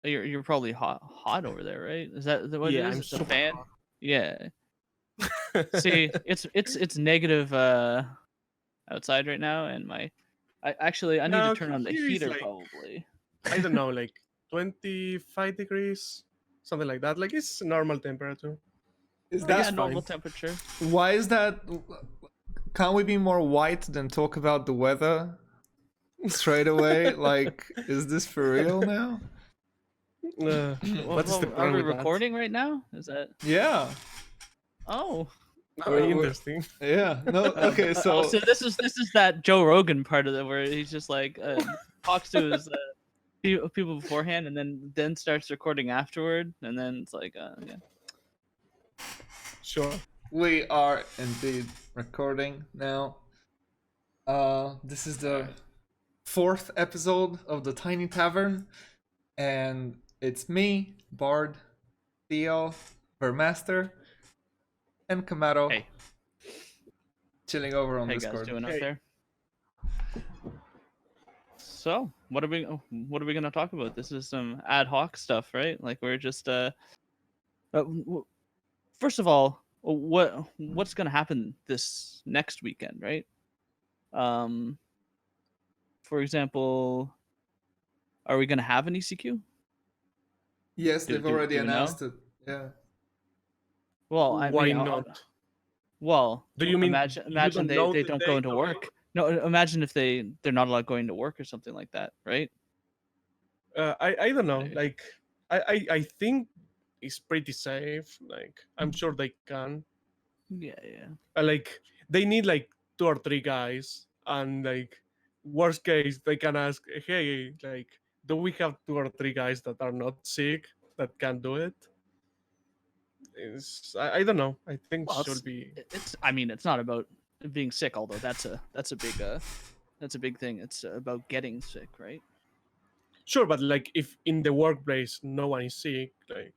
You're probably hot over there, right? Is that what it Yeah, is? I'm It's a super fan. hot. Yeah. See, it's negative outside right now, and I need to No, turn on the here is heater like, probably. I don't know, like 25 degrees, something like that. Like it's normal temperature. Is Oh yeah, It's that normal fine. temperature. why is that? Can't we be more white than talk about the weather straight away? Like, is this for real now? What is the Are problem we with that? recording right now? Is that? Yeah. Oh. Oh, interesting. Yeah. No. Okay. Oh, So so this is that Joe Rogan part of it where he's just like talks to his people beforehand and then starts recording afterward, and then it's like yeah. Sure. we are indeed recording now. This is the fourth episode of the Tiny Tavern, and it's me, Bard, Theo, Vermaster, and Camat0 Hey, chilling over on how you guys Discord. doing out Hey. there? So what are we gonna talk about? This is some ad hoc stuff, right? Like we're just first of all, what's gonna happen this next weekend, right? Um, for example, are we gonna have an ECQ? Yes, they've already do we know? announced it. Yeah. Well, I Why mean, not? well, Do you mean imagine you don't know they the don't go date into of work. No, imagine if they're not allowed going to work or something like that, right? I don't know. Right. Like I think it's pretty safe. Like I'm sure they can. Yeah, yeah. Like they need like 2 or 3 guys, and like worst case they can ask, hey, like do we have 2 or 3 guys that are not sick that can do it? I don't know. I think Well, should be it's I mean, it's not about being sick, although that's a big thing. It's about getting sick, right? sure, but like if in the workplace no one is sick, like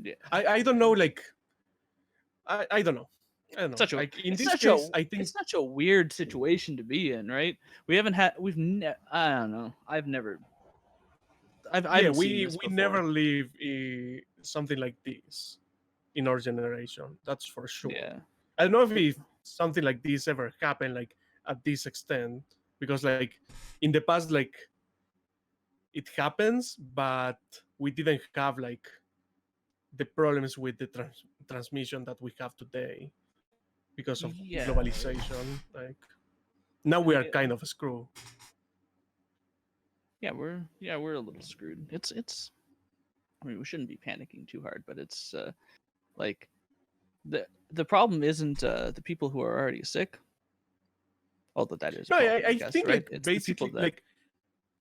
Yeah. I don't know. Like I don't know. I don't know. Such a Like in it's this such case, a I think it's such a weird situation to be in, right? I don't know. I yeah, haven't seen we this we before. never live something like this in our generation. That's for sure. Yeah. I don't know if something like this ever happened like at this extent, because like in the past, like it happens, but we didn't have like the problems with the transmission that we have today because of Yeah. globalization. Like now we are Yeah. kind of screwed. Yeah, we're a little screwed. It's I mean, we shouldn't be panicking too hard, but it's like the problem isn't the people who are already sick. Although that is a No, problem, I guess, think right? like It's the people basically that like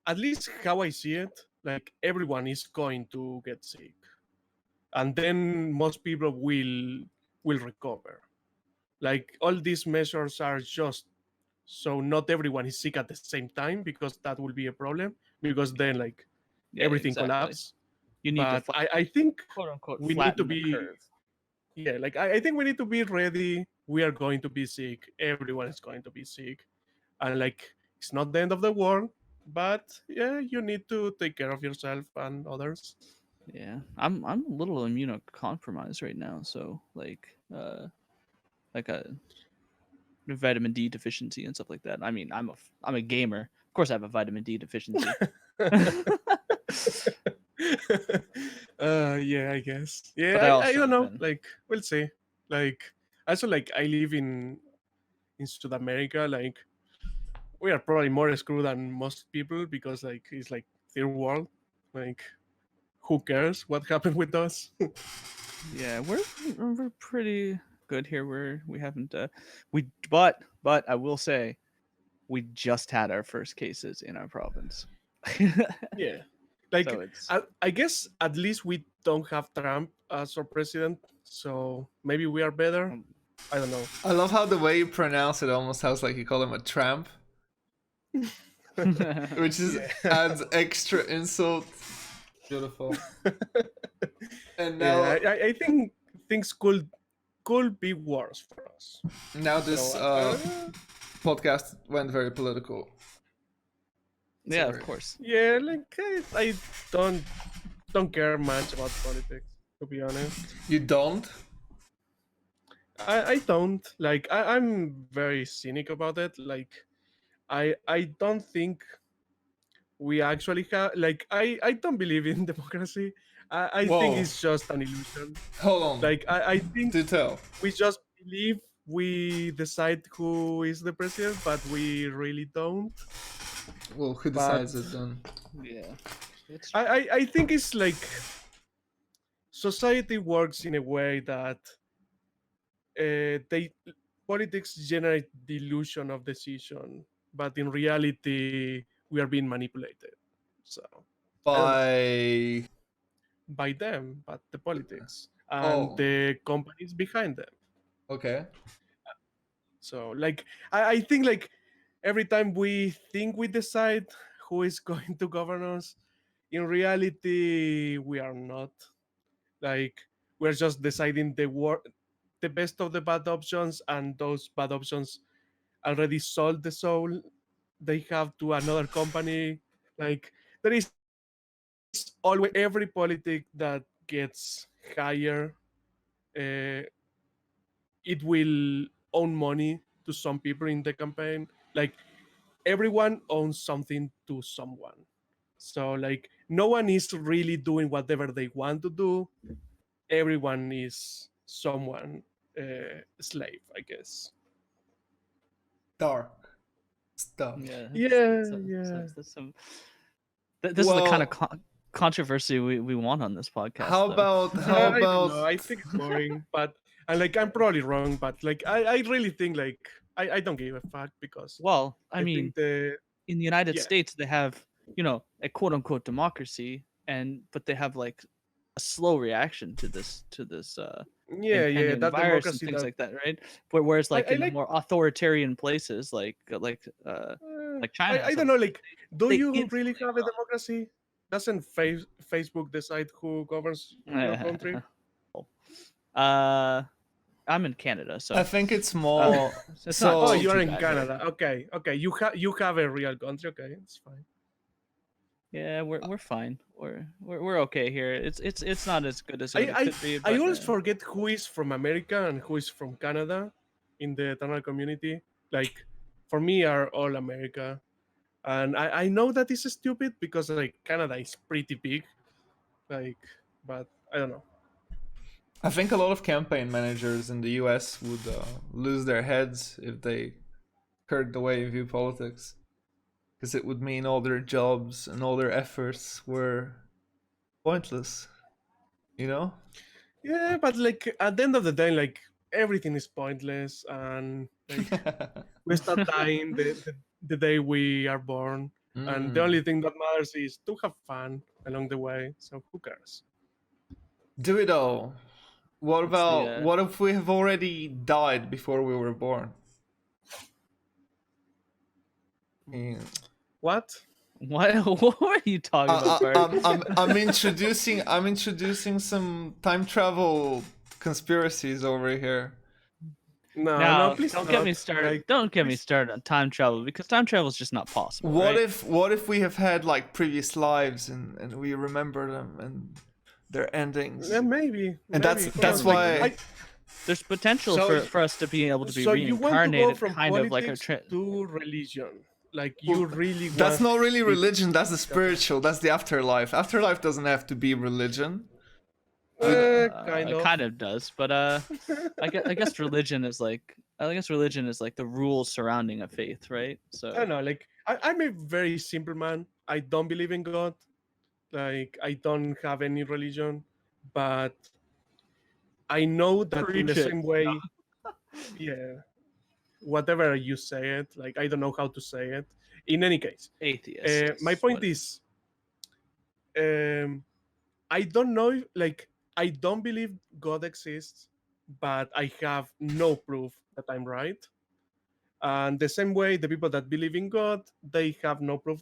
at least how I see it, like everyone is going to get sick, and then most people will recover. Like all these measures are just so not everyone is sick at the same time, because that will be a problem, because then like yeah, everything exactly. collapse. You need to But I think quote unquote we need to flatten the be, curve. yeah, like I think we need to be ready. We are going to be sick. Everyone is going to be sick, and like it's not the end of the world, but yeah, you need to take care of yourself and others. Yeah, I'm a little immunocompromised right now, so like a vitamin D deficiency and stuff like that. I mean, I'm a gamer. Of course, I have a vitamin D deficiency. Yeah, I guess. Yeah, But I I also don't have know. been. Like we'll see. Like also like I live in South America. Like we are probably more screwed than most people, because like it's like third world. Like who cares what happened with us? Yeah, we're pretty good here. We haven't but I will say we just had our first cases in our province. Yeah, like So it's I guess at least we don't have Trump as our president, so maybe we are better. I don't know. I love how the way you pronounce it almost sounds like you call him a tramp, which is Yeah. adds extra insult. Beautiful. And now, Yeah, I think things could be worse for us. now this So, podcast went very political. yeah, Sorry. of course. yeah, like I don't don't care much about politics, to be honest. You don't? I don't like. I'm very cynic about it. Like, I don't think we actually have. Like, I don't believe in democracy. I think Whoa. it's just an illusion. Hold on. Like, I think Do tell. we just believe we decide who is the president, but we really don't. Well, who But decides it then? Yeah. It's I think it's like society works in a way that they politics generate the illusion of decision, but in reality we are being manipulated. So I don't know By by them, but the politics and oh, the companies behind them. okay. So like I think like every time we think we decide who is going to govern us, in reality we are not. Like we're just deciding the best of the bad options, and those bad options already sold the soul they have to another company. Like there is always every politic that gets higher, uh, it will own money to some people in the campaign. Like everyone owns something to someone. So like no one is really doing whatever they want to do. Everyone is someone slave, I guess. Dark stuff. yeah. Yeah, It's, yeah. that's some. This is the kind of Well, controversy we want on this podcast, how though. about how I don't about know. I think it's boring, but and like I'm probably wrong, but like I really think like I don't give a fuck because Well, I I mean, think the in the United yeah States, they have a quote unquote democracy, but they have like a slow reaction to this yeah impending that virus and democracy things that like that, right? But whereas like I in the like. more authoritarian places like China and I stuff, don't know. Like, do they you really instantly have a democracy? Doesn't Facebook decide who governs your country? uh I'm in Canada, I so think it's uh, more it's not Oh, so you are too in bad here. Canada. Okay. You have a real country. Okay, it's fine. Yeah, we're fine. We're okay here. It's not as good as what I it I could be, I but always forget who is from America and who is from Canada in the Eternal community. Like, for me, are all America, and I know that is stupid because like Canada is pretty big. Like, but I don't know. I think a lot of campaign managers in the US would lose their heads if they heard the way you view politics, because it would mean all their jobs and all their efforts were pointless. You know? Yeah, but like at the end of the day, like everything is pointless, and like we start dying the day we are born, and the only Mm. thing that matters is to have fun along the way. So who cares? Do it all. What it's the about what if we have already died before we were born? Yeah. What? what what are you talking about, Bart? I'm introducing some time travel conspiracies over here. No, no, Now, please don't get not. me started. Like, Don't get me please. started on time travel because time travel is just not possible, right? What if we have had like previous lives and we remember them and their endings? Yeah, maybe, And maybe. Who that's knows? why Like, There's potential so for us to be able to be so you want to go reincarnated, from kind of like politics to religion? Like well, you really that's want not really it? religion, that's the spiritual, that's the afterlife. Afterlife doesn't have to be religion. Kind it of. kind of does, but I guess religion is like the rules surrounding a faith, right? I So don't know. Like I'm a very simple man. I don't believe in God. Like I don't have any religion, but I know that in the preach it, same way, yeah, whatever you say it, like I don't know how to say it. In any case, my atheists. point What? is, um, I don't know. Like I don't believe God exists, but I have no proof that I'm right. And the same way, the people that believe in God, they have no proof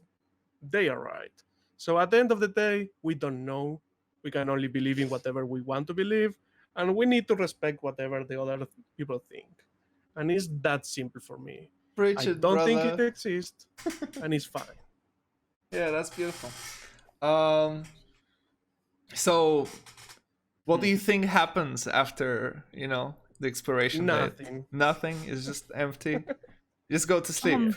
they are right. So at the end of the day, we don't know. We can only believe in whatever we want to believe, and we need to respect whatever the other people think. And it's that simple for me. Preach I it, don't think it brother. exists, and it's fine. Yeah, that's beautiful. Um So, what do you think happens after the expiration date? Nothing. Nothing. It's just empty. Just go to sleep.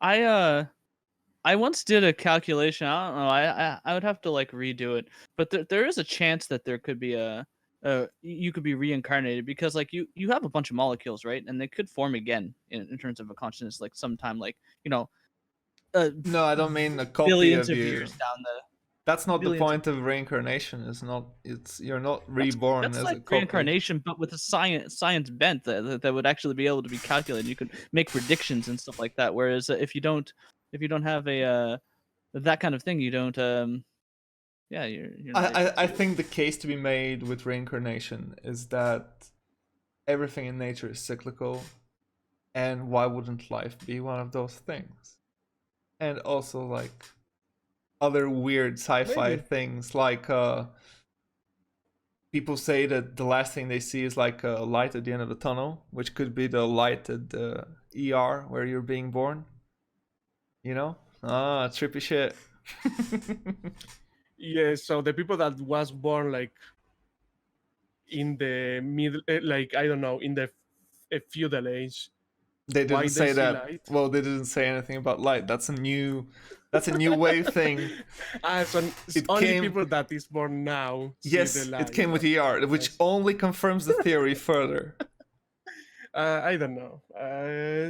I once did a calculation. I don't know. I would have to like redo it, but there is a chance that there could be you could be reincarnated, because like you have a bunch of molecules, right? And they could form again in terms of a consciousness, like sometime, like No, I don't mean a copy billions of of you. years down the. That's not the billions point of reincarnation. You're not reborn That's as like a copy. reincarnation, but with a science bent that would actually be able to be calculated. You could make predictions and stuff like that. Whereas if you don't have a that kind of thing, you don't. Yeah, you're not able I to- think the case to be made with reincarnation is that everything in nature is cyclical, and why wouldn't life be one of those things? And also like other weird sci-fi Maybe. things, like people say that the last thing they see is like a light at the end of the tunnel, which could be the light at the ER where you're being born. Trippy shit. Yeah, so the people that was born like in the middle, like I don't know, in the feudal age, They why didn't say see that. light? Well, they didn't say anything about light. That's a new wave thing. So it's It only came- people that is born now. See Yes, the light. it came with ER, which Yes. only confirms the theory further. I don't know.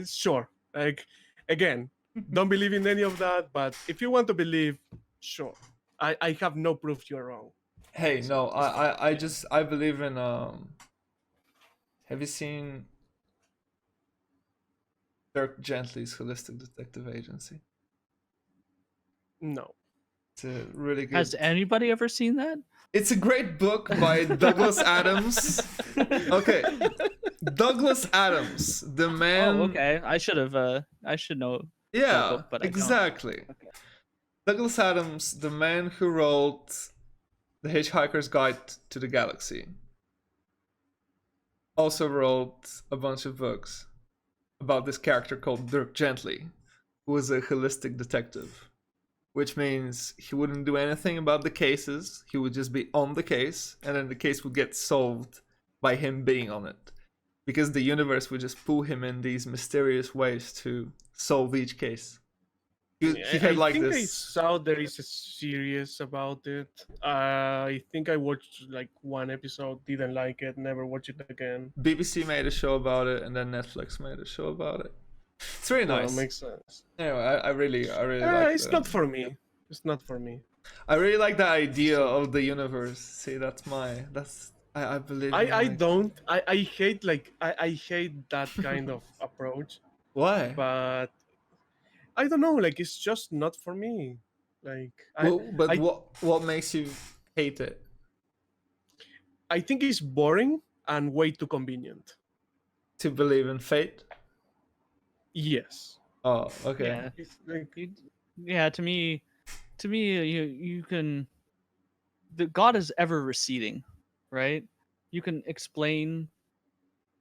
Sure. Like again, don't believe in any of that. But if you want to believe, sure. I have no proof you're wrong. Hey, no, I believe in have you seen Dirk Gently's Holistic Detective Agency? No. It's a really good. Has anybody ever seen that? It's a great book by Douglas Adams. Okay, Douglas Adams, the man. Oh, okay. I should know. Yeah, book, but I don't. exactly. Okay. Douglas Adams, the man who wrote The Hitchhiker's Guide to the Galaxy, also wrote a bunch of books about this character called Dirk Gently, who was a holistic detective, which means he wouldn't do anything about the cases. He would just be on the case, and then the case would get solved by him being on it, because the universe would just pull him in these mysterious ways to solve each case. He had like I think I this. saw there is a series about it. I think I watched like one episode, didn't like it, never watch it again. BBC made a show about it, and then Netflix made a show about it. It's really No, nice. makes sense. Anyway, I really like. It's not for me. It's not for me. I really like the idea of the universe. See, I believe. I don't. I hate I hate that kind of approach. Why? But I don't know. Like it's just not for me. Like But I what makes you hate it? I think it's boring and way too convenient. To believe in fate? Yes. Oh, okay. Yeah. It's like, Yeah. To me, you can. The God is ever receding, right? You can explain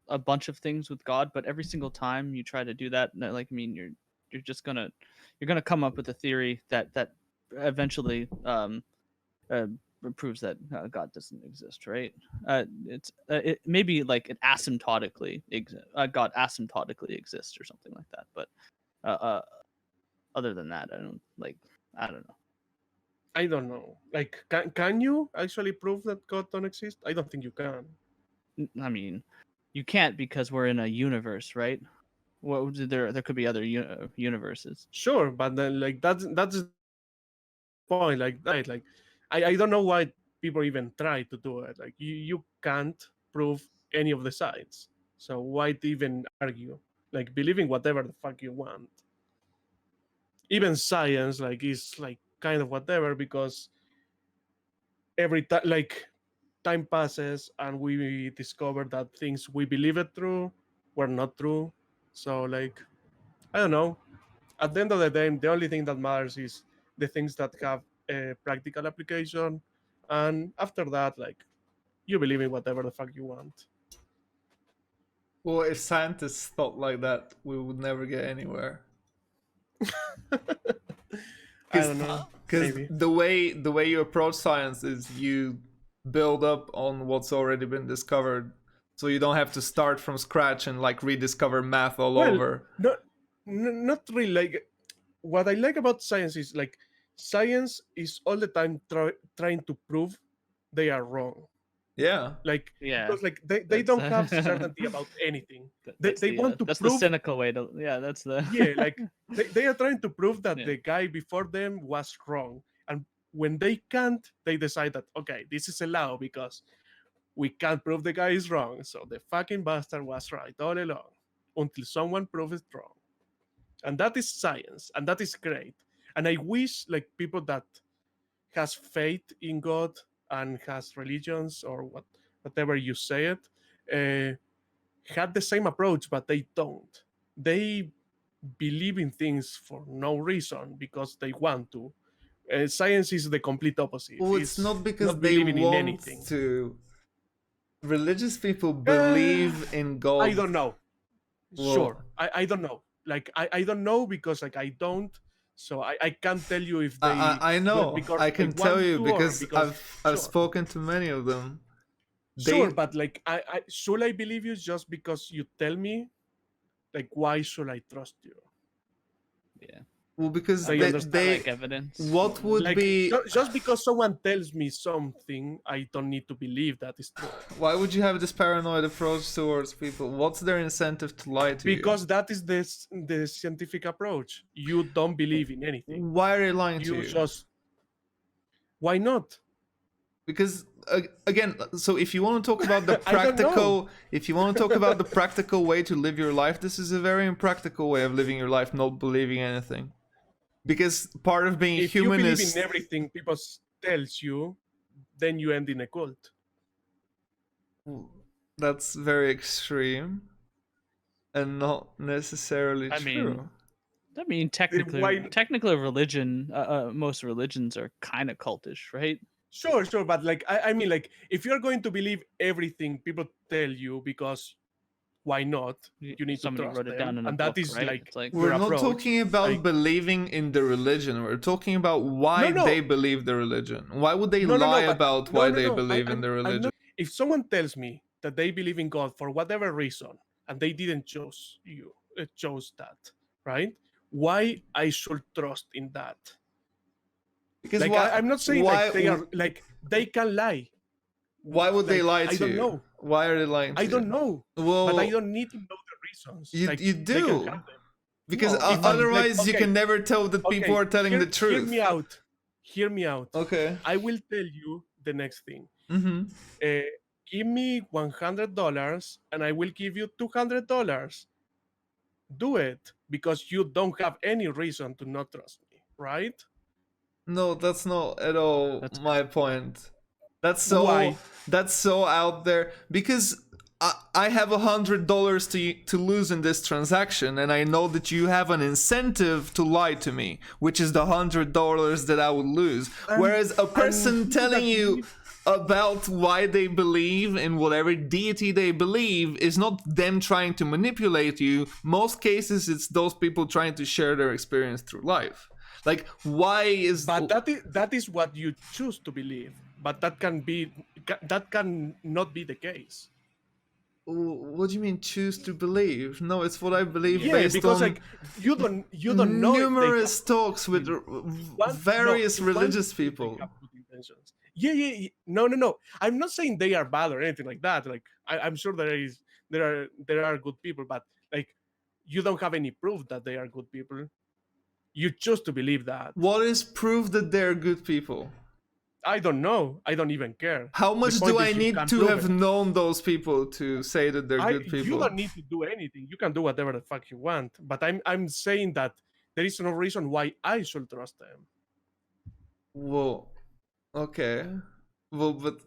a bunch of things with God, but every single time you try to do that, like I mean, you're just gonna come up with a theory that eventually proves that God doesn't exist, right? It maybe like it asymptotically God asymptotically exists or something like that, but other than that, I don't know. I don't know. Like, can you actually prove that God don't exist? I don't think you can. I mean, you can't, because we're in a universe, right? What there could be other universes. Sure, but then like that's the point. Like I don't know why people even try to do it. Like you can't prove any of the sides. So why even argue? Like believing whatever the fuck you want. Even science like is like kind of whatever, because every time like time passes and we discover that things we believe it true were not true. So like I don't know. At the end of the day, the only thing that matters is the things that have a practical application, and after that, like you believe in whatever the fuck you want. Well, if scientists thought like that, we would never get anywhere. I don't know. Because Maybe. the way you approach science is you build up on what's already been discovered, so you don't have to start from scratch and like rediscover math all Well, over. not really. Like, what I like about science is like science is all the time trying to prove they are wrong. Yeah. Like, Yeah, because like they that's, don't have certainty about anything. They want to that's prove. the cynical way to, yeah, that's the Yeah, like they are trying to prove that Yeah. the guy before them was wrong, and when they can't, they decide that okay, this is allowed because we can't prove the guy is wrong, so the fucking bastard was right all along until someone proves it wrong. And that is science, and that is great. And I wish like people that has faith in God and has religions or whatever you say it, uh, had the same approach, but they don't. They believe in things for no reason because they want to. Science is the complete opposite. Well, it's not because not they believing in want anything. to. Religious people Uh, believe in God. I don't know. Well, Sure, I don't know. Like I don't know because like I don't. So I can't tell you if they. I do it know. because I they can tell want you to or because because I've sure. spoken to many of them. Sure, They but like I should I believe you just because you tell me? Like why should I trust you? yeah. well because I they, understand. they like evidence. what would Like be just because someone tells me something, I don't need to believe that is true. why would you have this paranoid approach towards people? What's their incentive to lie to Because that is the scientific approach. You don't believe in you? anything. Why are they lying to You you? just why not? Because again, so if you want to talk about the I don't know. practical, if you want to talk about the practical way to live your life, this is a very impractical way of living your life, not believing anything. Because part of being If human you believe is in everything people tells you, then you end in a cult. that's very extreme and not necessarily I true. mean, Why? technically, religion. Most religions are kind of cultish, right? Sure, but like I mean, like if you're going to believe everything people tell you, because why not? You need to Somebody trust wrote it them, down in a and book, that is right? like It's like your We're not approach. talking about Like, believing in the religion. We're talking about why No. they believe the religion. Why would they no, lie but about why they no. believe in the I'm religion? not. If someone tells me that they believe in God for whatever reason and they didn't chose that, right? Why I should trust in that? Because Like why? I'm not saying Why? like they are like they can lie. Why would they Like, lie I to don't you? know. Why are they lying to I you? don't know, Well, but I don't need to know the reasons. you Like you they can do have them. because No, if I, like, otherwise you okay, can never tell that people okay, are telling the hear truth. me out. Hear me out. Okay. I will tell you the next thing. Mm-hmm. Give me $100 and I will give you $200. Do it because you don't have any reason to not trust me, right? No, that's not at all That's my point. That's Why? so out there because I have $100 to lose in this transaction, and I know that you have an incentive to lie to me, which is the $100 that I would lose. Whereas a person telling you about why they believe in whatever deity they believe is not them trying to manipulate you. Most cases, it's those people trying to share their experience through life. Like, why is But that is what you choose to believe. But that can not be the case. what do you mean choose to believe? No, it's what I believe Yeah, based because on like you don't know numerous talks with various you want religious to think they people. have good intentions. Yeah. No. I'm not saying they are bad or anything like that. Like I'm sure there are good people, but like you don't have any proof that they are good people. You choose to believe that. What is proof that they're good people? I don't know. I don't even care. How The much point do is I you need can to prove have it. known those people to say that they're good You people? don't need to do anything. You can do whatever the fuck you want. But I'm saying that there is no reason why I should trust them. Well, okay. Well, but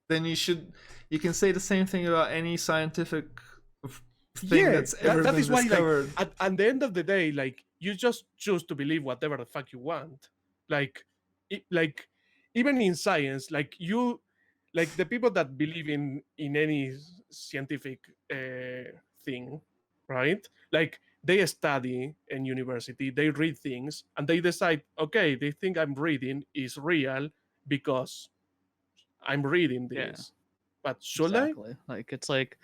then you can say the same thing about any scientific thing that's ever that been is why discovered. like at the end of the day, like you just choose to believe whatever the fuck you want. Like like even in science, like you like the people that believe in any scientific thing, right? Like they study in university, they read things, and they decide, okay, they think I'm reading is real because I'm reading Yeah. this. But should I? Exactly. Like it's like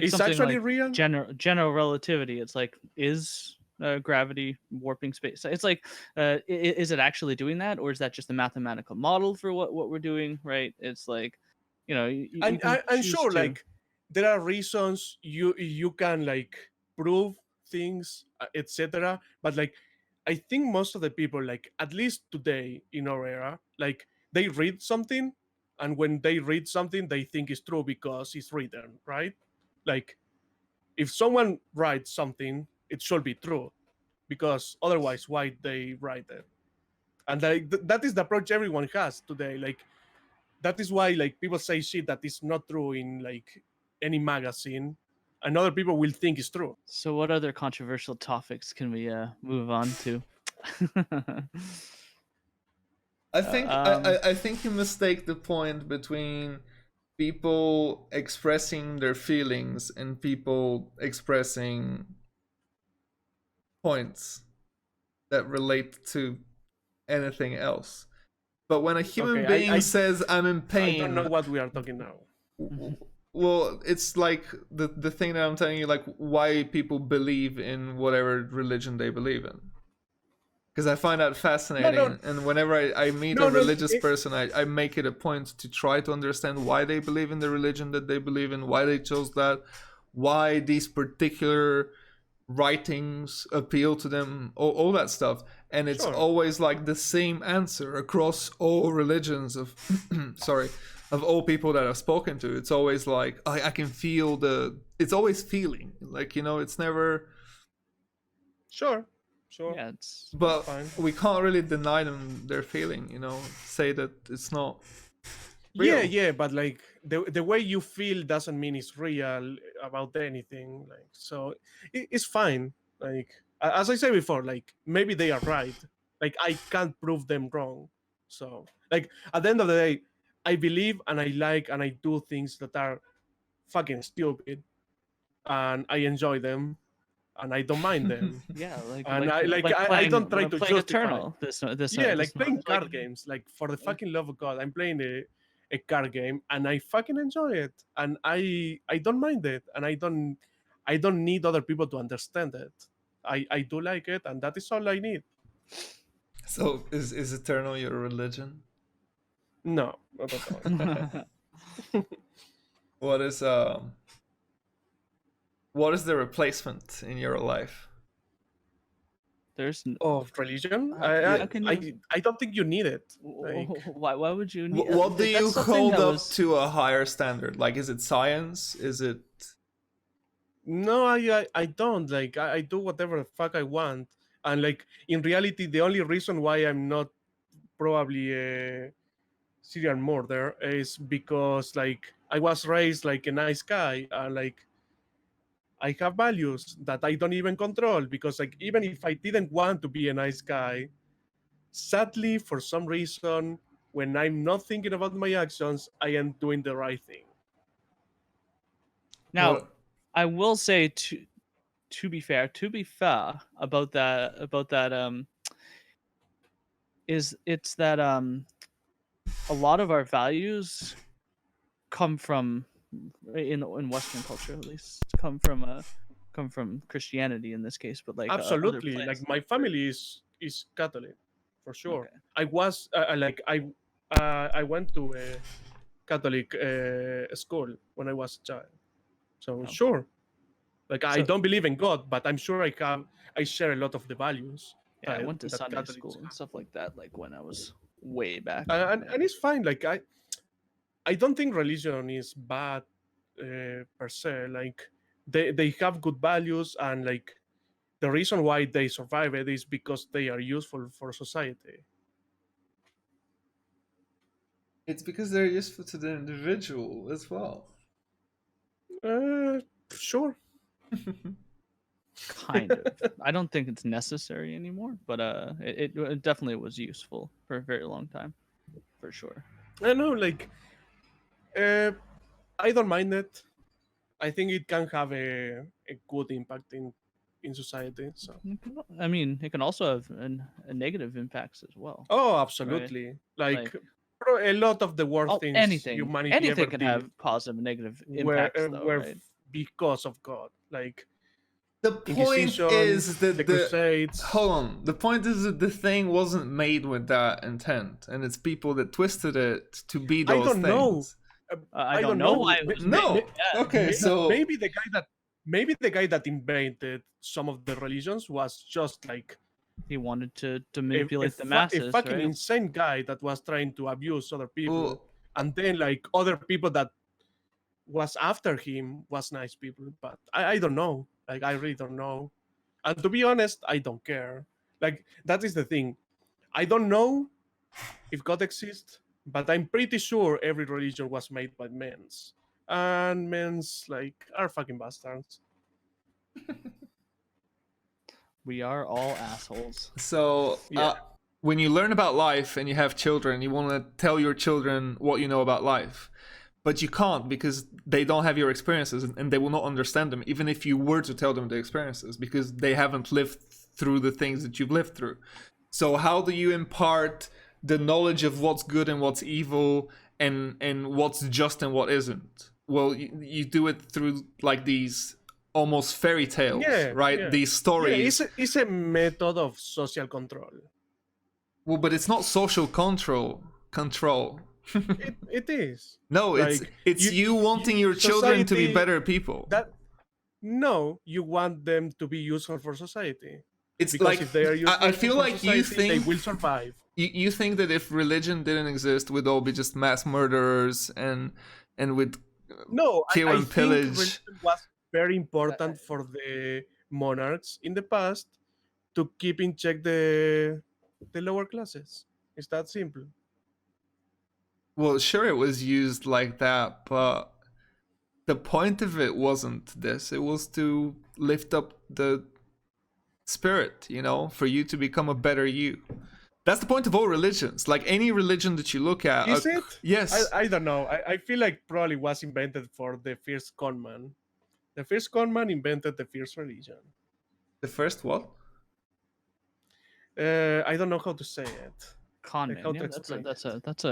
It's something actually like real? general relativity. It's like is gravity warping space? It's like is it actually doing that, or is that just a mathematical model for what we're doing? Right? It's like you can And choose sure, to. like there are reasons you can like prove things, etc. But like I think most of the people, like at least today in our era, like they read something, and when they read something, they think it's true because it's written, right? Like if someone writes something, it should be true, because otherwise, why they write it? And like that is the approach everyone has today. Like that is why like people say shit that is not true in like any magazine, and other people will think it's true. So what other controversial topics can we move on to? I think um, I think you mistake the point between people expressing their feelings and people expressing points that relate to anything else. But when a human Okay, being says I'm in I don't know pain, what we are talking now. well, it's like the thing that I'm telling you, like why people believe in whatever religion they believe in. Because I find that No, fascinating, and whenever I meet a no, religious person, I make it a point to try to understand why they believe in the religion that they believe in, why they chose that, why these particular writings appeal to them, all that stuff. And it's sure. always like the same answer across all religions of sorry, of all people that I've spoken to. It's always like I can feel it's always feeling, like, it's never. Sure, sure, yeah, it's it's But fine. we can't really deny them their feeling, say that it's not Yeah, real. yeah, but like the way you feel doesn't mean it's real about anything. Like so, it's fine. Like as I said before, like maybe they are right. Like I can't prove them wrong. So like at the end of the day, I believe and I like and I do things that are fucking stupid, and I enjoy them, and I don't mind them. yeah, And I don't try like to playing justify. Eternal. Yeah, This like playing like card games. Like for the fucking love of God, I'm playing a card game and I fucking enjoy it. And I don't mind it. And I don't need other people to understand it. I do like it, and that is all I need. So is eternal your religion? No, not at all. What is what is the replacement in your life? there's Of religion, how can you I don't think you need it. Like why would you need What do you that's something hold that up was to a higher standard? Like, is it science? Is it no, I don't. Like I do whatever the fuck I want. And like in reality, the only reason why I'm not probably a serial murder is because like I was raised like a nice guy, and like I have values that I don't even control, because like even if I didn't want to be a nice guy, sadly for some reason when I'm not thinking about my actions, I am doing the right thing. now what? I will say to be fair about that is it's that a lot of our values come from in Western culture at least come from Christianity in this case, but like other Absolutely, like plants. my family is Catholic for sure. Okay. I was like I went to a Catholic school when I was a child, so Oh. sure. Like I So don't believe in God, but I'm sure I share a lot of the values yeah, I went to that Sunday Catholics school and have, stuff like that, like when I was way back. and it's fine. Like I don't think religion is bad per se. Like they have good values, and like the reason why they survive it is because they are useful for society. It's because they're useful to the individual as well. Uh, sure. Kind of. I don't think it's necessary anymore, but it definitely was useful for a very long time, for sure. I know, like uh, I don't mind it. I think it can have a good impact in society. So I mean, it can also have a negative impacts as well. oh, absolutely. Like, a lot of the worst things humanity ever anything can did have positive and negative were impacts, though, were right? because of God. Like The point Inquisition, is that the Crusades. hold on. The point is that the thing wasn't made with that intent, and it's people that twisted it to be I those don't know. things. I don't know why it was No. made. Yeah. Okay, so maybe the guy that invented some of the religions was just like He wanted to a manipulate the masses, a fucking right? insane guy that was trying to abuse other people, well, and then like other people that was after him was nice people. But I don't know. Like, I really don't know. And to be honest, I don't care. Like, that is the thing. I don't know if God exists, but I'm pretty sure every religion was made by men's. And men's, like, are fucking bastards. We are all assholes. so Yeah. when you learn about life and you have children, you want to tell your children what you know about life. But you can't because they don't have your experiences and they will not understand them, even if you were to tell them the experiences, because they haven't lived through the things that you've lived through. So how do you impart the knowledge of what's good and what's evil and what's just and what isn't? Well, you do it through like these almost fairy tales, right? Yeah. These stories. Yeah, it's a method of social control. Well, but it's not social control. It is. No, Like, it's you wanting your children to be society- better people. No, you want them to be useful for society. It's Because like if they are useful I feel for like you society, they think will survive. you think that if religion didn't exist, we'd all be just mass murderers and with No, kill I and think pillage. religion was very important for the monarchs in the past to keep in check the lower classes. It's that simple. Well, sure, it was used like that, but the point of it wasn't this. It was to lift up the spirit, for you to become a better you. That's the point of all religions. Like any religion that you look at. Is it? Yes. I don't know. I feel like probably was invented for the first conman. The first conman invented the first religion. The first what? I don't know how to say it. Con Like, man. how Yeah, to that's explain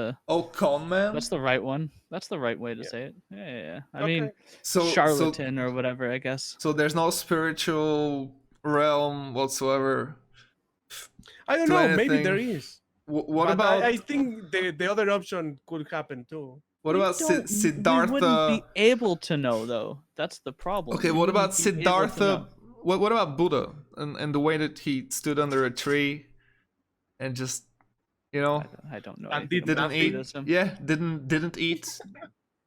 a Oh, con man. that's the right one. That's the right way to Yeah. say it. Yeah. I Okay. mean, So charlatan or whatever, I guess. So there's no spiritual realm whatsoever. I don't to know. Maybe anything. there is. What But about I think the other option could happen too. what about We wouldn't Siddhartha? be able to know, though. That's the problem. Okay, We what about wouldn't be able to Siddhartha? know. What about Buddha and the way that he stood under a tree and just I don't know. And anything did about didn't eat? Buddhism. Yeah, didn't eat,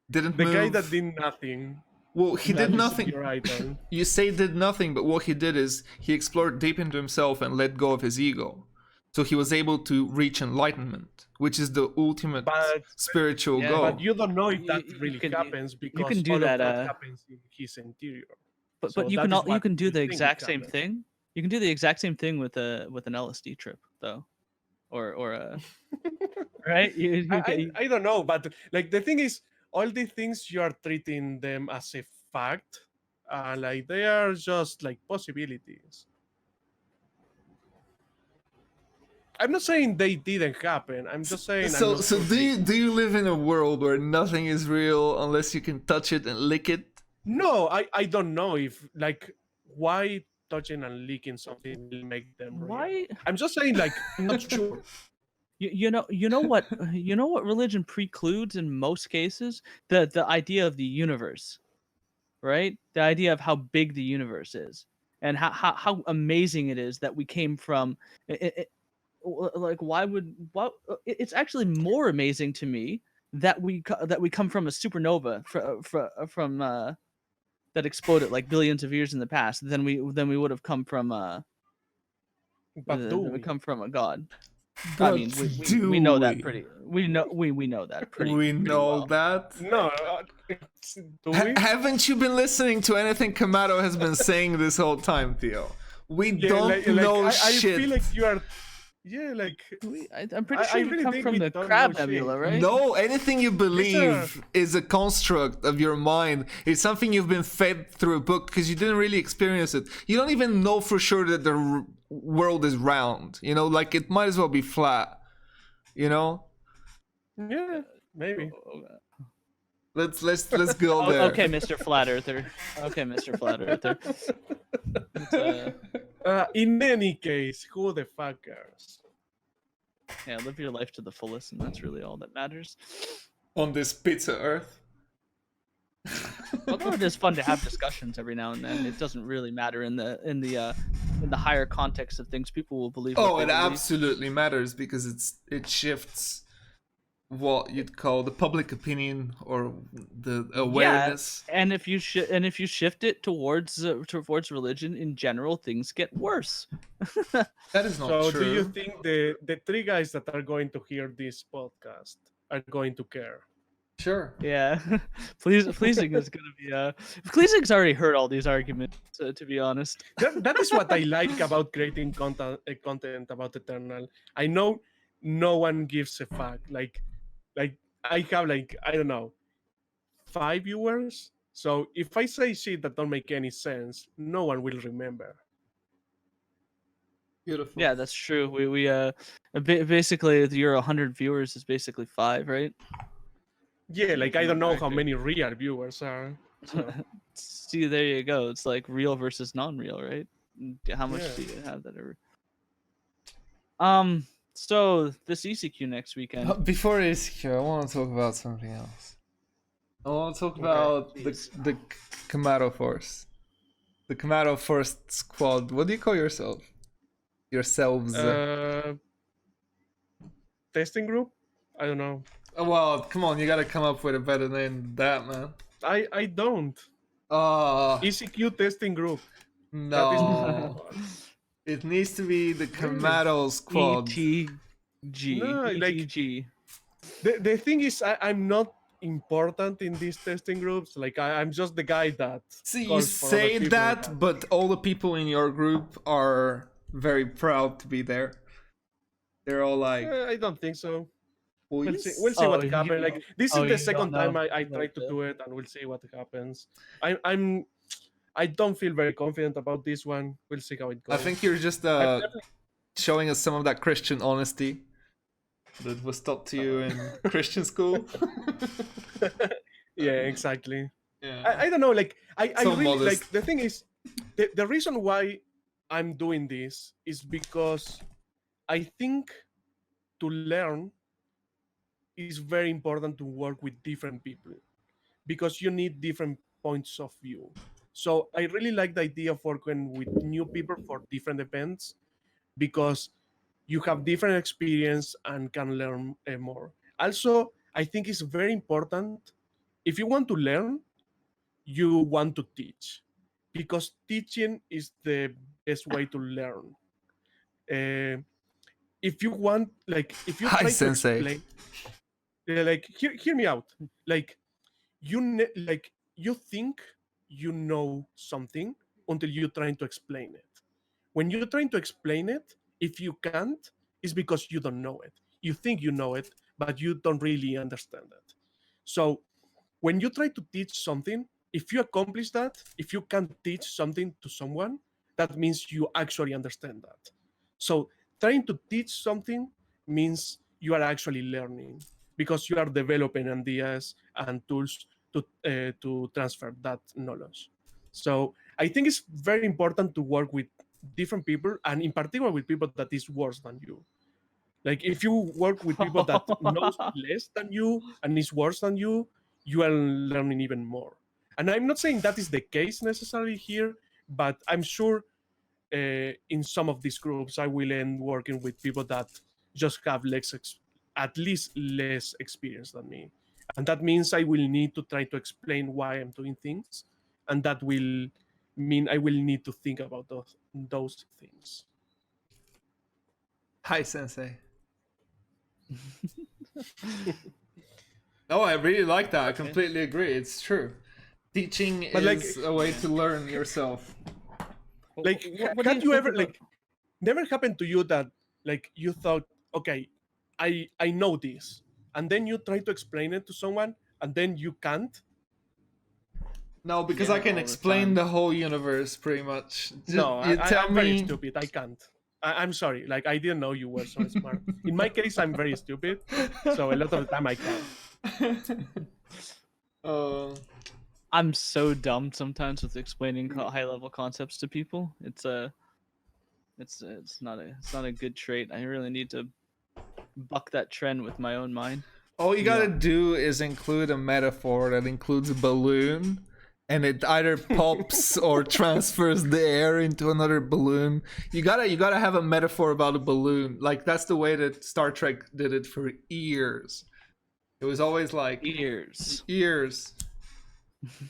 didn't The move. guy that did nothing. Well, he that did is nothing. your idol. You say did nothing, but what he did is he explored deep into himself and let go of his ego. So he was able to reach enlightenment, which is the ultimate But- spiritual Yeah, goal. But you don't know if that You really can- happens because can do all that, of that happens in his interior. But So you that can is you what can do we the think exact it same happens. thing. You can do the exact same thing with an LSD trip, though, or a right. I don't know, but like the thing is, all the things you are treating them as a fact, like they are just like possibilities. I'm not saying they didn't happen. I'm just saying. I'm So not sure do you live in a world where nothing is real unless you can touch it and lick it? No, I don't know if like why touching and licking something will make them real. Why? I'm just saying like I'm not sure. You know what religion precludes in most cases, the idea of the universe, right? The idea of how big the universe is and how amazing it is that we came from. Like it's actually more amazing to me that we come from a supernova from that exploded like billions of years in the past than we would have come from But do than we we? come from a god. But I mean, do we know that we? pretty. We know that pretty. We pretty know well. that. No, do we? Haven't you been listening to anything Camat0 has been saying this whole time, Theo? We Yeah, don't know I shit. feel like Yeah, like I'm pretty I sure you really come think from we the don't Crab know shit. Nebula, right? No, anything you These believe is a construct of your mind. It's something you've been fed through a book because you didn't really experience it. You don't even know for sure that the world is round. You know, like it might as well be flat. You know. Yeah, maybe. Let's go there. Okay, Mr. Flat Earther. Okay, Mr. Flat Earther. In any case, who the fuck cares? Yeah, live your life to the fullest, and that's really all that matters. On this pizza Earth. Although it is fun to have discussions every now and then, it doesn't really matter in the higher context of things. People will believe. Oh, what it they believe. absolutely matters because it shifts what you'd call the public opinion or the awareness. Yeah, and if you shift it towards religion in general, things get worse. That is not So true. do you think the three guys that are going to hear this podcast are going to care? Sure. Yeah, pleasing is gonna be pleasing's already heard all these arguments. To be honest, That is what I like about creating content about Eternal. I know no one gives a fuck. Like I have like I don't know 5 viewers. So if I say shit that don't make any sense, no one will remember. Beautiful. yeah, that's true. We basically your 100 viewers is basically 5, right? Yeah, like I don't know how Exactly. many real viewers are. So, See, there you go. It's like real versus non-real, right? How much Yeah. do you have that ever? So this ECQ next weekend. Before ECQ, I want to talk about something else. I want to talk about please. the Camat0 Force. The Camat0 Force Squad. What do you call yourself? Yourselves? Testing group? I don't know. Oh, well, come on, you gotta come up with a better name than that, man. I don't. Oh, ECQ testing group. no. It needs to be the Camat0 Squad. ETG. No, like- ETG. The thing is, I'm not important in these testing groups. Like I'm just the guy that. See, you calls for other say people that, but all the people in your group are very proud to be there. They're all like, I don't think so. We'll "Please?" see. We'll see Oh, what you happens. don't- Like this oh, is the you second don't time know I about try to that. do it, and we'll see what happens. I don't feel very confident about this one. We'll see how it goes. I think you're just I'm definitely- showing us some of that Christian honesty that was taught to you in Christian school. yeah, exactly. Yeah. I don't know. Like I So really modest. like the thing is the reason why I'm doing this is because I think to learn is very important to work with different people because you need different points of view. So I really like the idea of working with new people for different events because you have different experience and can learn more. Also, I think it's very important if you want to learn, you want to teach because teaching is the best way to learn. If you want, like, if you Hi, try Sensei. to explain, like, hear me out. Like, like you think you know something until you're trying to explain it. When you're trying to explain it, if you can't, it's because you don't know it. You think you know it, but you don't really understand it. So when you try to teach something, if you accomplish that, if you can teach something to someone, that means you actually understand that. So trying to teach something means you are actually learning because you are developing ideas and tools to transfer that knowledge. So I think it's very important to work with different people, and in particular with people that is worse than you. Like if you work with people that knows less than you and is worse than you are learning even more. And I'm not saying that is the case necessarily here, but I'm sure in some of these groups I will end working with people that just have at least less experience than me. And that means I will need to try to explain why I'm doing things, and that will mean I will need to think about those things. Hi, Sensei. Oh, I really like that. I completely agree. It's true. Teaching But, like, is a way to learn yourself. Like, What do have you think ever about- like never happened to you that like you thought, okay, I know this, and then you try to explain it to someone, and then you can't. No, because Yeah, I can all the explain time. the whole universe pretty much. No, You tell I'm very me. stupid. I can't. I'm sorry. Like I didn't know you were so smart. In my case, I'm very stupid, so a lot of the time I can't. uh, I'm so dumb sometimes with explaining high level concepts to people. It's not a good trait. I really need to buck that trend with my own mind. all you gotta Yeah. do is include a metaphor that includes a balloon, and it either pops or transfers the air into another balloon. You gotta have a metaphor about a balloon. Like that's the way that Star Trek did it for years. It was always like Ears. ears,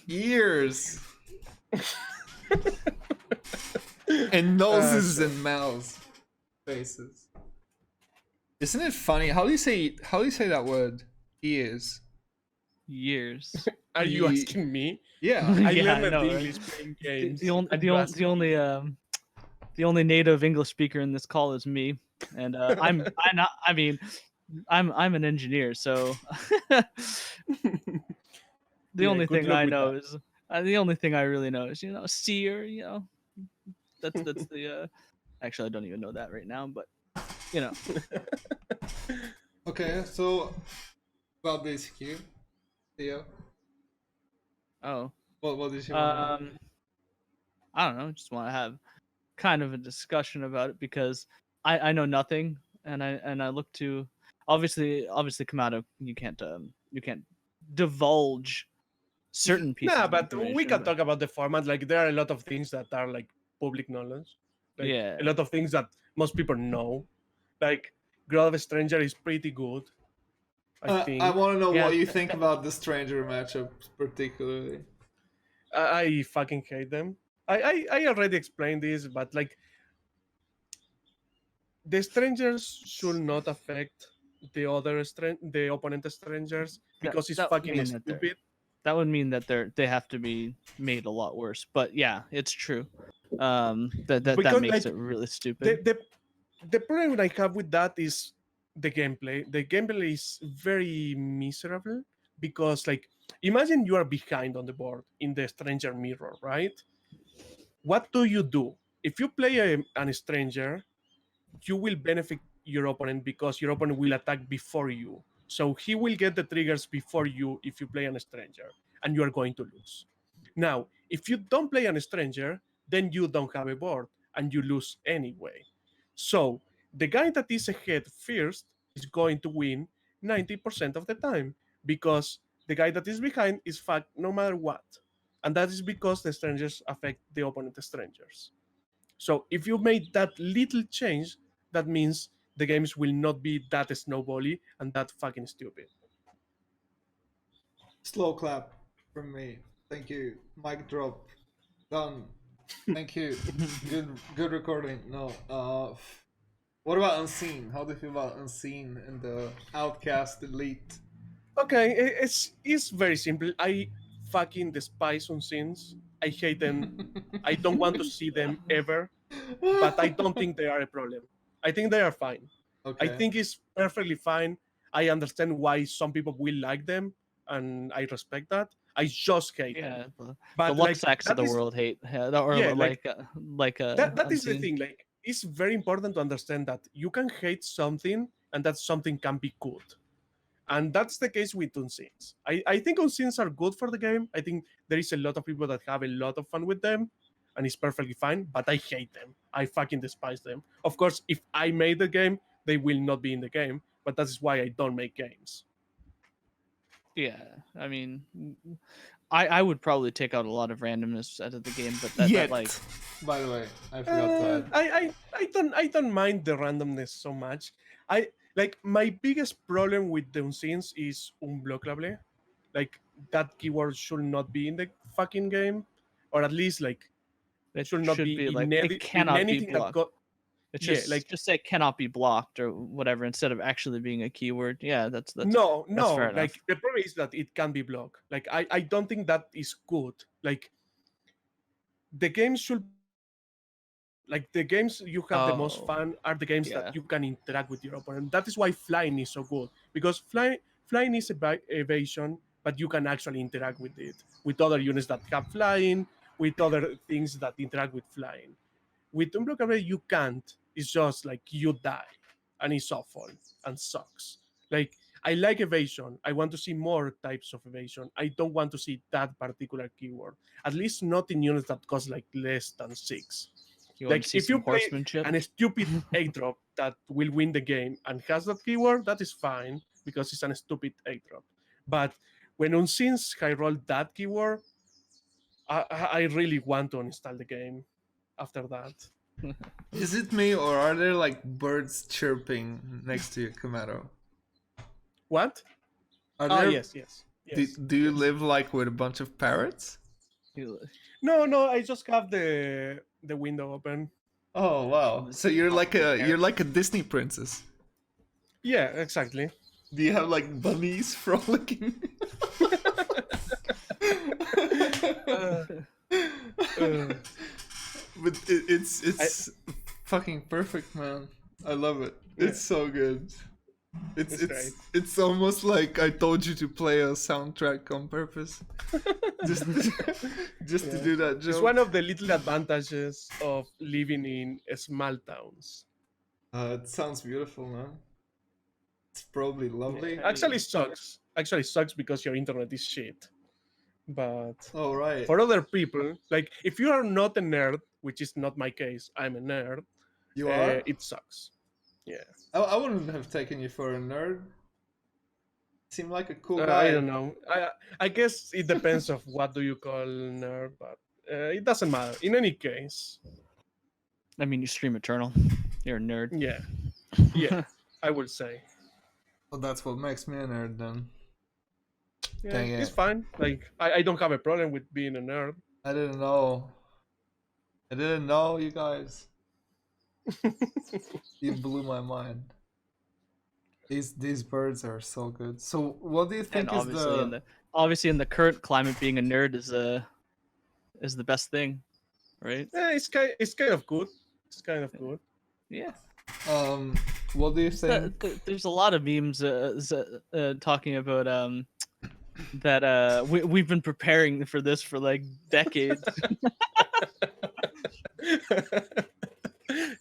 ears, and noses and mouths, faces. Isn't it funny? How do you say that word? Ears. Years. Are you Ye- asking me? Yeah. I Yeah, I learned know, right? English playing games. The only and the you only ask the only the only native English speaker in this call is me, and I'm not. I mean, I'm an engineer, so the Yeah, only good thing luck I with know that. is the only thing I really know is seer. That's the actually I don't even know that right now, but you know. Okay, so about this here, Theo, Oh, what did you want to know? I don't know. Just want to have kind of a discussion about it because I know nothing, and I look to obviously Camat0, you can't divulge certain pieces Nah, of but we information, can but talk about the format. Like there are a lot of things that are like public knowledge. Like yeah, a lot of things that most people know. Like Growth of Stranger is pretty good, I I think. want to know yeah. what you think about the stranger matchup, particularly. I fucking hate them. I already explained this, but like the strangers should not affect the opponent strangers that because it's that would fucking mean that they're stupid. that would mean that they have to be made a lot worse. But yeah, it's true. That Because makes like it really the stupid. the the problem I have with that is the gameplay. The gameplay is very miserable because like imagine you are behind on the board in the stranger mirror, right? What do you do? If you play an stranger, you will benefit your opponent because your opponent will attack before you. So he will get the triggers before you if you play an stranger, and you are going to lose. Now, if you don't play an stranger, then you don't have a board and you lose anyway. So the guy that is ahead first is going to win 90% of the time because the guy that is behind is fucked no matter what. And that is because the strangers affect the opponent strangers. So if you made that little change, that means the games will not be that snowbally and that fucking stupid. Slow clap from me. Thank you. Mic drop. Done. Thank you. Good recording. No. What about Unseen? How do you feel about Unseen and the Outcast Elite? Okay, it's very simple. I fucking despise Unsins. I hate them. I don't want to see them ever, but I don't think they are a problem. I think they are fine. I Okay. think it's perfectly fine. I understand why some people will like them, and I respect that. I just hate them. Yeah, the But like Luxacs of that the is world hate, or yeah, like like that is the Unseen. thing. Like it's very important to understand that you can hate something and that something can be good. And that's the case with Unsins. I think Unsins are good for the game. I think there is a lot of people that have a lot of fun with them, and it's perfectly fine, but I hate them. I fucking despise them. Of course, if I made the game, they will not be in the game, but that is why I don't make games. Yeah, I mean, I would probably take out a lot of randomness out of the game, but that Yet. like By the way, I forgot to add. I don't mind the randomness so much. I like my biggest problem with the Unsins is unblockable. Like that keyword should not be in the fucking game, or at least like it should not should be be like it in cannot be anything that blocked. got It's yeah like just say cannot be blocked or whatever instead of actually being a keyword. Yeah, that's fair no enough. like the problem is that it can be blocked. Like I don't think that is good. Like the game should be Like the games you have the most Oh, fun are the games yeah. that you can interact with your opponent. That is why flying is so good, because flying is evasion, but you can actually interact with it, with other units that have flying, with other things that interact with flying. With unblockable you can't. It's just like you die, and it's awful and sucks. Like I like evasion. I want to see more types of evasion. I don't want to see that particular keyword. At least not in units that cost like less than 6. You want to Like see if you some play horsemanship? an stupid 8 drop that will win the game and has that keyword, that is fine because it's a stupid 8 drop. But when Unseen's high roll that keyword, I really want to uninstall the game after that. Is it me or are there like birds chirping next to you, Camat0? What? Are Ah, there? yes, yes, Do, yes. do you yes. live like with a bunch of parrots? You- No, I just have the window open. Oh wow! So you're like a Disney princess. Yeah, exactly. Do you have like bunnies frolicking? Uh, uh, But it's fucking perfect, man. I love it. Yeah. It's so good. It's It's it's great. it's almost like I told you to play a soundtrack on purpose, just just to Yeah. do that It's joke. one of the little advantages of living in small towns. It sounds beautiful, man. It's probably lovely. Yeah. Actually sucks because your internet is shit. But Oh right, for other people, like if you are not a nerd, which is not my case, I'm a nerd. you are. It sucks. Yeah. I wouldn't have taken you for a nerd. Seem like a cool I guy. don't know. I guess it depends of what do you call nerd, but it doesn't matter. In any case, I mean, you stream Eternal. You're a nerd. yeah, yeah, I would say. Well, that's what makes me a nerd then. Yeah, Dang it's it. fine. Like I don't have a problem with being a nerd. I didn't know. I didn't know, you guys. You blew my mind. These birds are so good. So, what do you And think is obviously in the current climate, being a nerd is the best thing, right? Yeah, it's kind of good. It's kind of good. Yeah. what do you think? There's a lot of memes talking about that we've been preparing for this for like decades.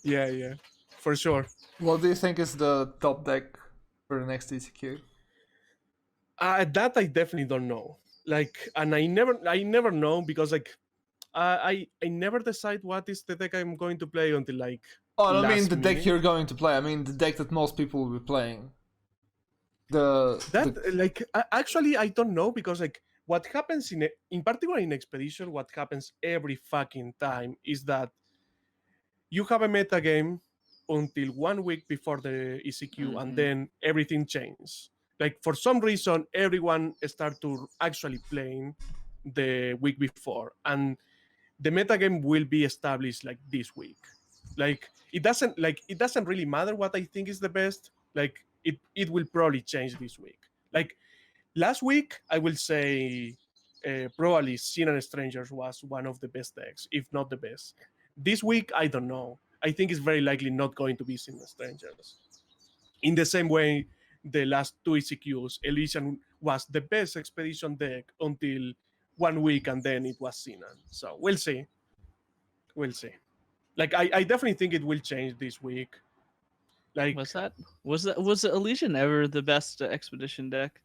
Yeah, for sure. What do you think is the top deck for the next ECQ? That I definitely don't know. Like, and I never know because like I never decide what is the deck I'm going to play until like. Oh, I don't mean last the deck minute. you're going to play. I mean the deck that most people will be playing. The Like actually I don't know because like what happens in particular in expedition, what happens every fucking time is that you have a meta game until 1 week before the ECQ, and Mhm. then everything changes. Like for some reason, everyone start to actually playing the week before, and the meta game will be established like this week. Like it doesn't really matter what I think is the best. Like it will probably change this week. Like last week, I will say probably Sin and Strangers was one of the best decks, if not the best. This week, I don't know. I think it's very likely not going to be Sin and Strangers. In the same way, the last two ECQs, Elysian was the best expedition deck until 1 week, and then it was Sinan. So we'll see. We'll see. Like I definitely think it will change this week. Like Was Elysian ever the best expedition deck?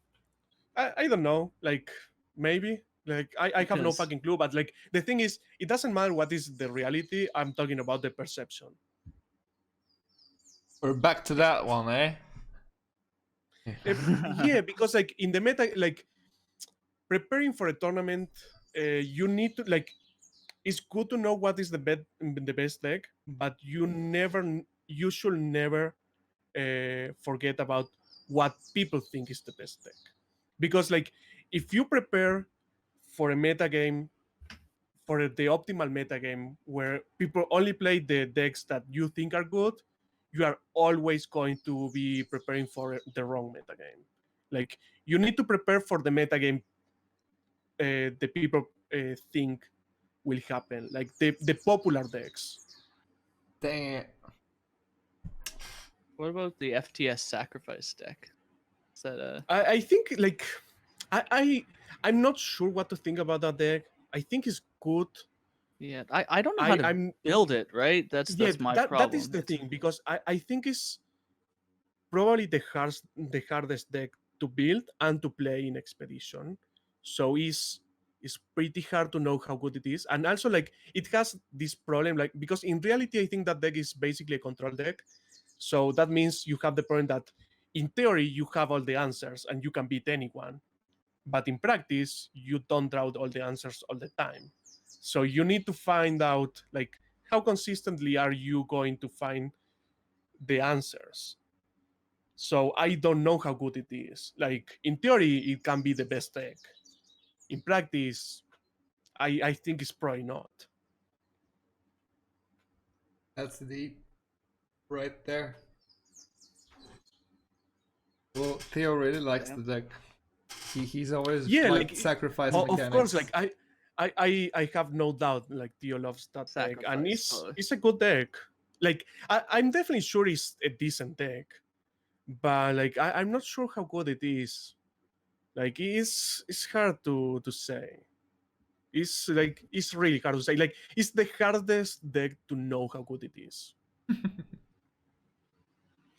I don't know. Like maybe. Like I have no Because fucking clue. But like the thing is, it doesn't matter what is the reality. I'm talking about the perception. we're back to that one, eh? Yeah, because like in the meta, like preparing for a tournament, you need to like. It's good to know what is the best deck, but you should never forget about what people think is the best deck, because like if you prepare for a meta game, for the optimal meta game where people only play the decks that you think are good, you are always going to be preparing for the wrong meta game. Like you need to prepare for the meta game the people think will happen, like the popular decks. Dang it. What about the FTS sacrifice deck? Is that I think like I'm not sure what to think about that deck. I think it's good. yeah? I don't know how to I'm build it. Right. That's my that is problem. the thing, because I think it's probably the hardest deck to build and to play in Expedition. So it's pretty hard to know how good it is. And also like it has this problem, like, because in reality I think that deck is basically a control deck. So that means you have the problem that in theory you have all the answers and you can beat anyone. But in practice, you don't draw all the answers all the time. So you need to find out like how consistently are you going to find the answers. So I don't know how good it is. Like in theory, it can be the best deck. In practice, I think it's probably not. That's deep. Right there. Well, Theo really likes Yeah. the deck. He's always Yeah, liked like sacrifice of course, mechanics. like I have no doubt like Theo loves that deck, and Sacrifice, totally. it's a good deck. Like I'm definitely sure it's a decent deck, but like I'm not sure how good it is. Like it's hard to say. It's like it's really hard to say. Like it's the hardest deck to know how good it is.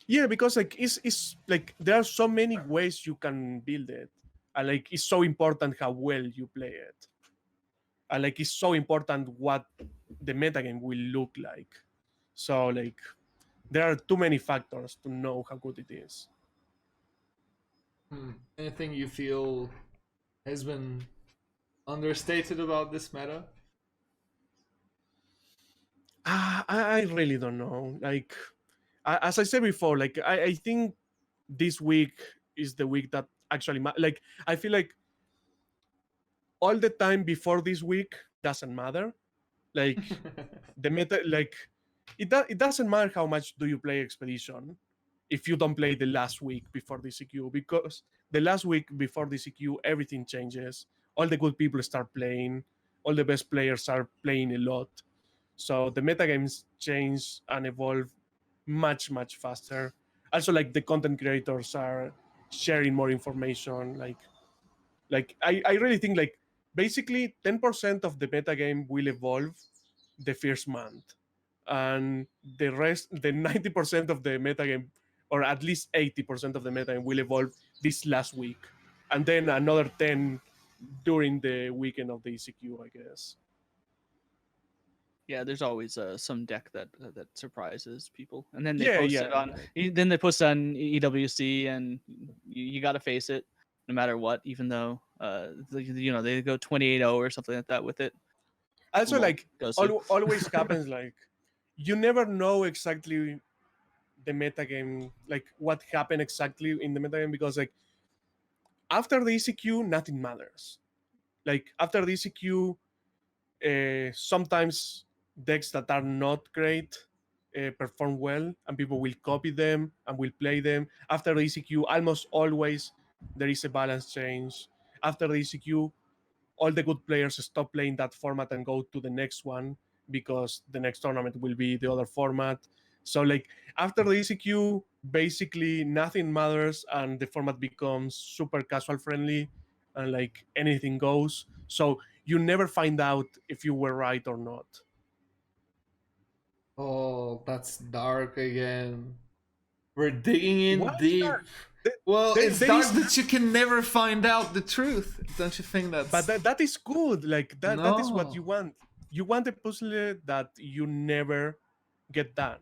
Yeah, because like it's like there are so many ways you can build it, and like it's so important how well you play it, and like it's so important what the metagame will look like. So like there are too many factors to know how good it is. Anything you feel has been understated about this meta? I really don't know. Like as I said before, like I think this week is the week that actually like I feel like all the time before this week doesn't matter. Like the meta, like it doesn't matter how much do you play Expedition if you don't play the last week before the CQ, because the last week before the CQ everything changes. All the good people start playing, all the best players are playing a lot, so the metagames change and evolve much faster. Also like the content creators are sharing more information. Like I really think like basically 10% of the metagame will evolve the first month, and the rest, the 90% of the metagame, or at least 80% of the metagame, will evolve this last week, and then another 10 during the weekend of the ECQ, I guess. Yeah, there's always some deck that surprises people, and then they Yeah, post yeah. it on. Then they post it on EWC, and you got to face it, no matter what. Even though they go 28-0 or something like that with it. Also, Well, like ghosted. always happens, like you never know exactly the metagame, like what happened exactly in the metagame, because like after the ECQ, nothing matters. Like after the ECQ, sometimes decks that are not great perform well, and people will copy them and will play them. After the ECQ, almost always there is a balance change. After the ECQ, all the good players stop playing that format and go to the next one, because the next tournament will be the other format. So like after the ECQ, basically nothing matters and the format becomes super casual friendly, and like anything goes. So you never find out if you were right or not. Oh, that's dark again. We're digging in Why is deep. that? Well, it's There dark is, that you can never find out the truth. Don't you think but that's that is good. Like that is what no? you want. You want a puzzle that you never get done.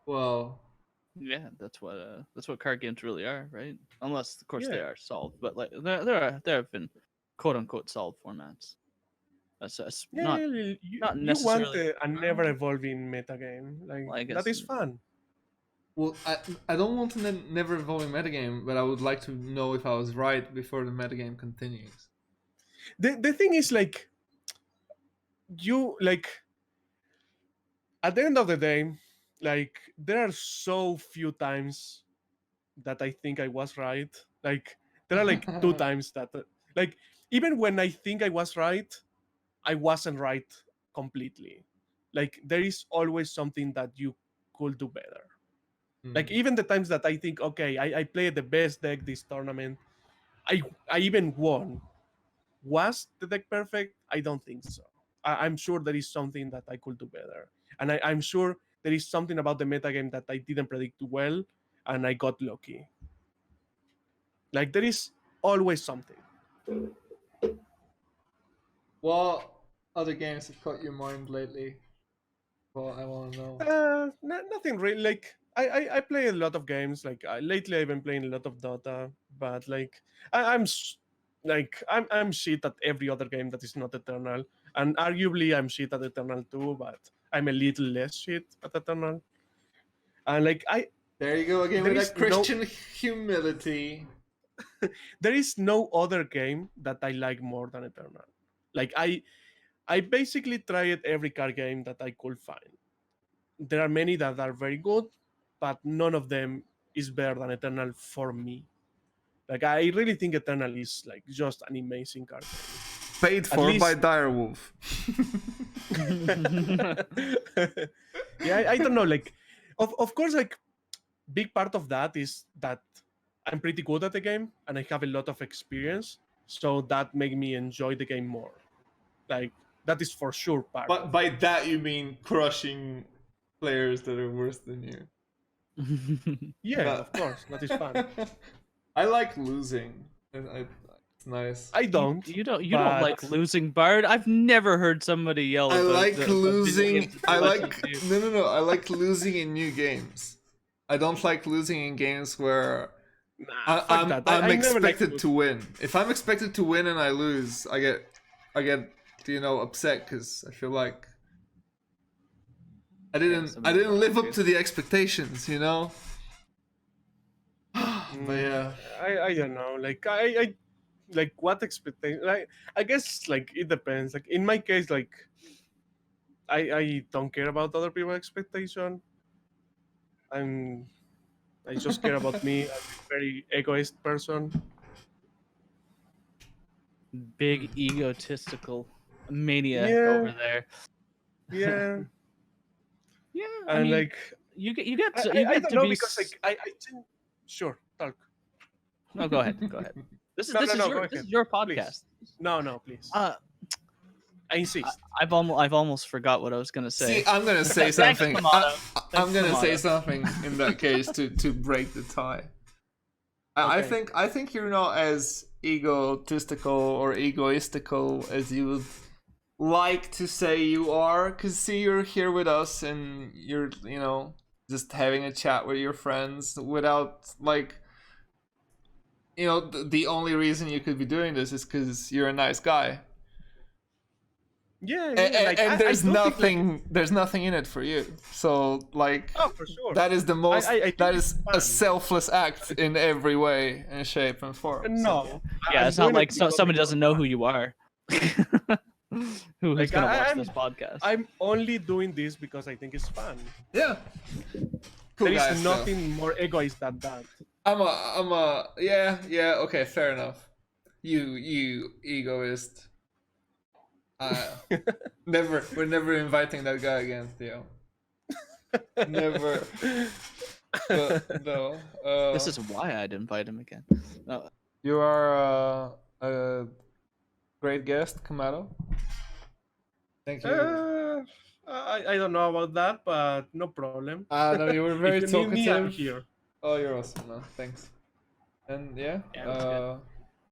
Well, Yeah, that's what card games really are, right? Unless, of course, they Yeah. are solved, but like there have been quote unquote solved formats. That's Yeah, not you want necessarily. a never evolving metagame. Like Well, I that guess is fun. well, I don't want a never evolving metagame, but I would like to know if I was right before the metagame continues. The thing is like you like at the end of the day, like there are so few times that I think I was right. Like there are like two times that like even when I think I was right, I wasn't right completely. like there is always something that you could do better. Like Mm. even the times that I think, okay, I played the best deck this tournament, I even won. Was the deck perfect? I don't think so. I'm sure there is something that I could do better, and I'm sure there is something about the metagame that I didn't predict well, and I got lucky. Like there is always something. What other games have caught your mind lately? Well, I want to know. Nothing really. Like I play a lot of games. Like lately, I've been playing a lot of Dota, but like I'm I'm shit at every other game that is not Eternal, and arguably I'm shit at Eternal too. But I'm a little less shit at Eternal. And like There you go again there with is that Christian humility. there is no other game that I like more than Eternal. Like I basically tried every card game that I could find. There are many that are very good, but none of them is better than Eternal for me. Like I really think Eternal is like just an amazing card game. Paid At for by least- Direwolf. Yeah, I don't know. Like, of course, like big part of that is that I'm pretty good at the game and I have a lot of experience, so that make me enjoy the game more. Like that is for sure part. But of by that you mean crushing players that are worse than you. Yeah, But- of course, that is fun. I like losing. And it's nice. I don't. You don't like but- losing, Bard. I've never heard somebody yell. I about like the video losing. games as I much like as you. no. I like losing in new games. I don't like losing in games where Nah, fuck that. I'm I never liked expected to win. If I'm expected to win and I lose, I get upset because I feel like I didn't somebody live wrong, up to the expectations, you know. But yeah, I don't know. Like I like what expectation. Like I guess like it depends. Like in my case, like I don't care about other people's expectation. I just care about me. I'm a very egoist person. Big egotistical maniac Yeah. over there. Yeah, Yeah, and I mean, like you get I get don't to know be. because like I think sure talk. No, go ahead. Go ahead. This is No, this no, is no, your go this is ahead, your please. podcast. No, please. I insist. I've almost forgot what I was gonna say. see, I'm gonna say Thanks, something. Camat0. I'm Thanks, gonna say Camat0. something in that case to break the tie. I Okay. think you're not as egotistical or egoistical as you would like to say you are, because see, you're here with us and you're just having a chat with your friends without like the only reason you could be doing this is because you're a nice guy. Yeah, And, like, and I there's don't think, like, nothing there's nothing in it for you, so like oh, for sure. that is the most I think that it's is a fun. selfless act in every way and shape and form. No. Yeah, I'm it's not doing it like because somebody I doesn't know who you are. Who's Like, gonna watch I'm- this podcast? I'm only doing this because I think it's fun. Yeah. Cool There is guys, though. nothing more egoist than that. yeah, okay, fair enough. You egoist. We're never inviting that guy again, Theo. Never. But, no. This is why I'd invite him again. No, You are a great guest, Camat0. Thank you. I don't know about that, but no problem. No, you were very If you need me, I'm talkative. here. Oh, you're awesome, man. Thanks. And yeah, Yeah, that's good.